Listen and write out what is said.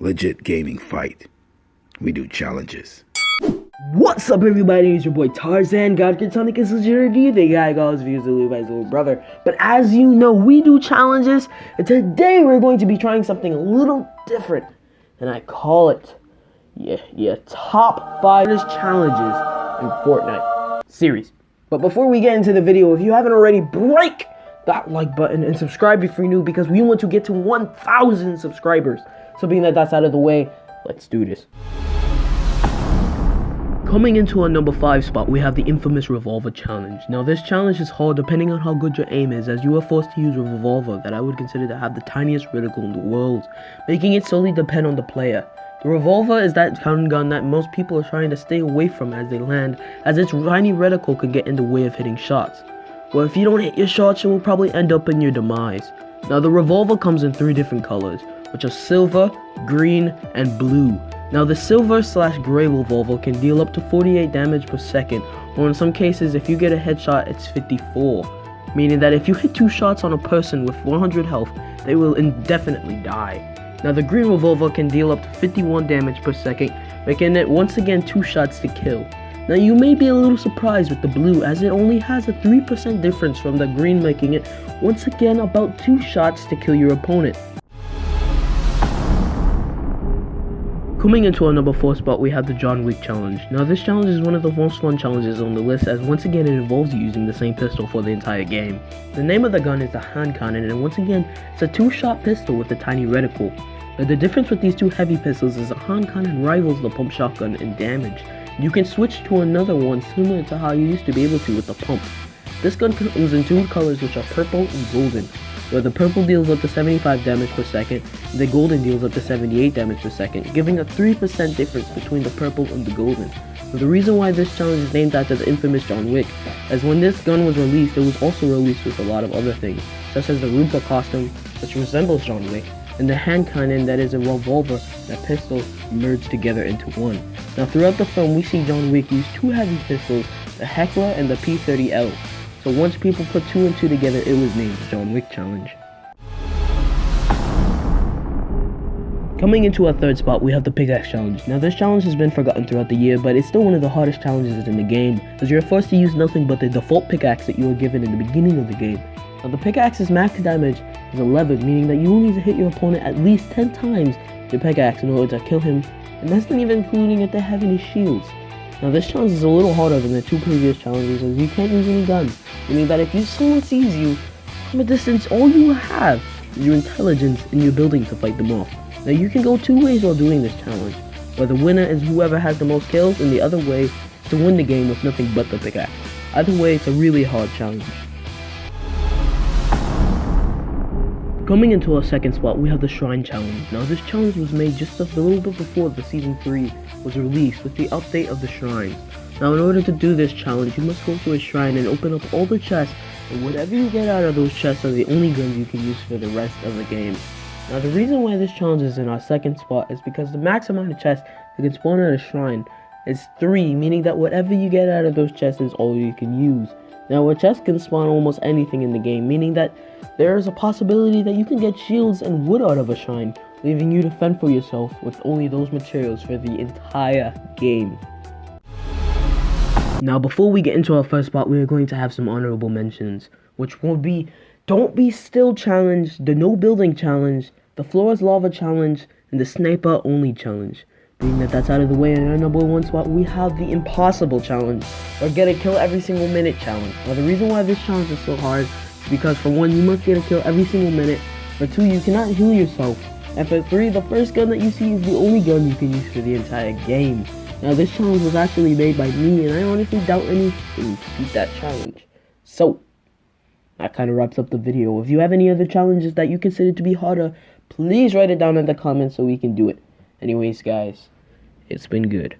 Legit Gaming Fight. We do challenges. What's up, everybody? It's your boy Tarzan. God can Sonic is legit the guy God's views to live by his little brother. But as you know, we do challenges, and today we're going to be trying something a little different. And I call it top 5 challenges in Fortnite series. But before we get into the video, if you haven't already, break that like button and subscribe if you're new, because we want to get to 1,000 subscribers. So being that that's out of the way, let's do this. Coming into our number 5 spot, we have the infamous Revolver challenge. Now this challenge is hard depending on how good your aim is, as you are forced to use a revolver that I would consider to have the tiniest reticle in the world, making it solely depend on the player. The revolver is that gun that most people are trying to stay away from as they land, as its tiny reticle can get in the way of hitting shots. Well, if you don't hit your shots, you will probably end up in your demise. Now the revolver comes in 3 different colors, which are silver, green, and blue. Now the silver/gray revolver can deal up to 48 damage per second, or in some cases if you get a headshot it's 54, meaning that if you hit 2 shots on a person with 100 health, they will indefinitely die. Now the green revolver can deal up to 51 damage per second, making it once again 2 shots to kill. Now you may be a little surprised with the blue, as it only has a 3% difference from the green, making it once again about 2 shots to kill your opponent. Coming into our number 4 spot, we have the John Wick challenge. Now this challenge is one of the most fun challenges on the list, as once again it involves you using the same pistol for the entire game. The name of the gun is the hand cannon, and once again it's a 2-shot pistol with a tiny reticle. Now the difference with these 2 heavy pistols is the hand cannon rivals the pump shotgun in damage. You can switch to another one similar to how you used to be able to with the pump. This gun comes in 2 colors, which are purple and golden, where the purple deals up to 75 damage per second, and the golden deals up to 78 damage per second, giving a 3% difference between the purple and the golden. Now, the reason why this challenge is named after the infamous John Wick, as when this gun was released, it was also released with a lot of other things, such as the Reaper costume, which resembles John Wick, and the hand cannon that is a revolver and a pistol merged together into one. Now throughout the film, we see John Wick use 2 heavy pistols, the Heckler and the P30L. So once people put 2 and 2 together, it was named the John Wick challenge. Coming into our 3rd spot, we have the pickaxe challenge. Now this challenge has been forgotten throughout the year, but it's still one of the hardest challenges in the game, as you're forced to use nothing but the default pickaxe that you were given in the beginning of the game. Now the pickaxe's max damage is 11, meaning that you will need to hit your opponent at least 10 times with your pickaxe in order to kill him, and that's not even including if they have any shields. Now this challenge is a little harder than the 2 previous challenges, as you can't use any guns, meaning that if someone sees you from a distance, all you have is your intelligence and your ability to fight them off. Now you can go 2 ways while doing this challenge, where the winner is whoever has the most kills, and the other way is to win the game with nothing but the pickaxe. Either way, it's a really hard challenge. Coming into our 2nd spot, we have the Shrine challenge. Now this challenge was made just a little bit before the Season 3 was released with the update of the shrines. Now in order to do this challenge, you must go to a shrine and open up all the chests, and whatever you get out of those chests are the only guns you can use for the rest of the game. Now the reason why this challenge is in our 2nd spot is because the max amount of chests that can spawn at a shrine is 3, meaning that whatever you get out of those chests is all you can use. Now a chest can spawn almost anything in the game, meaning that there is a possibility that you can get shields and wood out of a shrine, leaving you to fend for yourself with only those materials for the entire game. Now before we get into our 1st spot, we are going to have some honorable mentions, which will be Don't Be Still challenge, the No Building challenge, the Floor is Lava challenge, and the Sniper Only challenge. Being that that's out of the way, in our number 1 spot we have the Impossible challenge, or Get a Kill Every Single Minute challenge. Now the reason why this challenge is so hard is because for 1, you must get a kill every single minute, for 2, you cannot heal yourself, and for 3, the first gun that you see is the only gun you can use for the entire game. Now this challenge was actually made by me, and I honestly doubt anything to beat that challenge. So that kind of wraps up the video. If you have any other challenges that you consider to be harder, please write it down in the comments so we can do it. Anyways guys, it's been good.